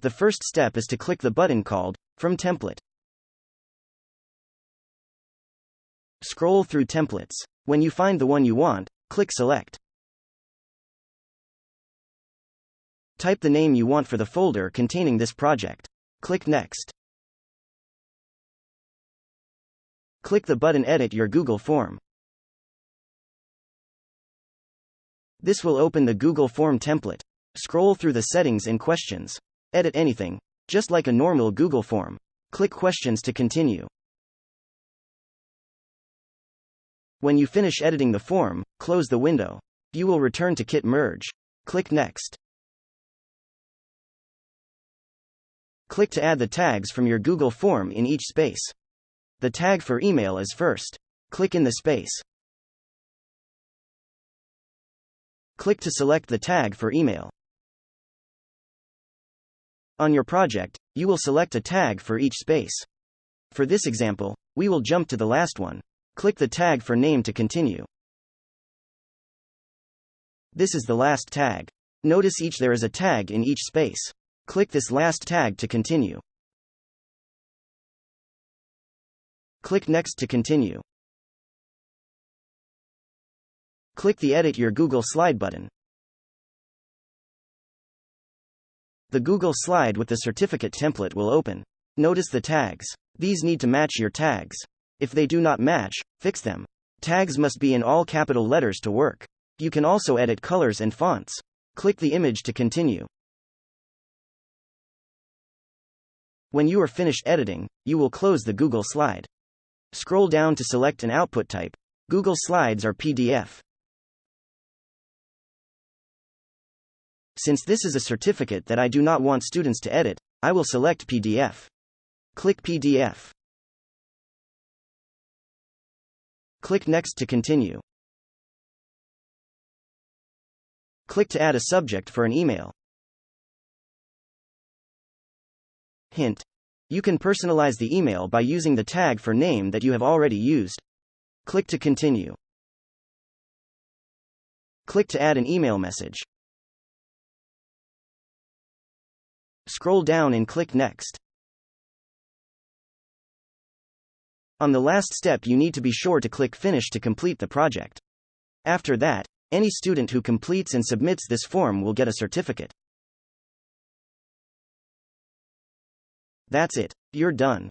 The first step is to click the button called From Template. Scroll through templates. When you find the one you want, click Select. Type the name you want for the folder containing this project. Click Next. Click the button Edit your Google Form. This will open the Google Form template. Scroll through the settings and questions. Edit anything, just like a normal Google form. Click Questions to continue. When you finish editing the form, close the window. You will return to Kit Merge. Click Next. Click to add the tags from your Google form in each space. The tag for email is first. Click in the space. Click to select the tag for email. On your project, you will select a tag for each space. For this example, we will jump to the last one. Click the tag for name to continue. This is the last tag. Notice there is a tag in each space. Click this last tag to continue. Click Next to continue. Click the Edit your Google Slide button. The Google Slide with the certificate template will open. Notice the tags. These need to match your tags. If they do not match, fix them. Tags must be in all capital letters to work. You can also edit colors and fonts. Click the image to continue. When you are finished editing, you will close the Google Slide. Scroll down to select an output type. Google Slides are PDF. Since this is a certificate that I do not want students to edit, I will select PDF. Click PDF. Click Next to continue. Click to add a subject for an email. Hint: you can personalize the email by using the tag for name that you have already used. Click to continue. Click to add an email message. Scroll down and click Next. On the last step, you need to be sure to click Finish to complete the project. After that, any student who completes and submits this form will get a certificate. That's it. You're done.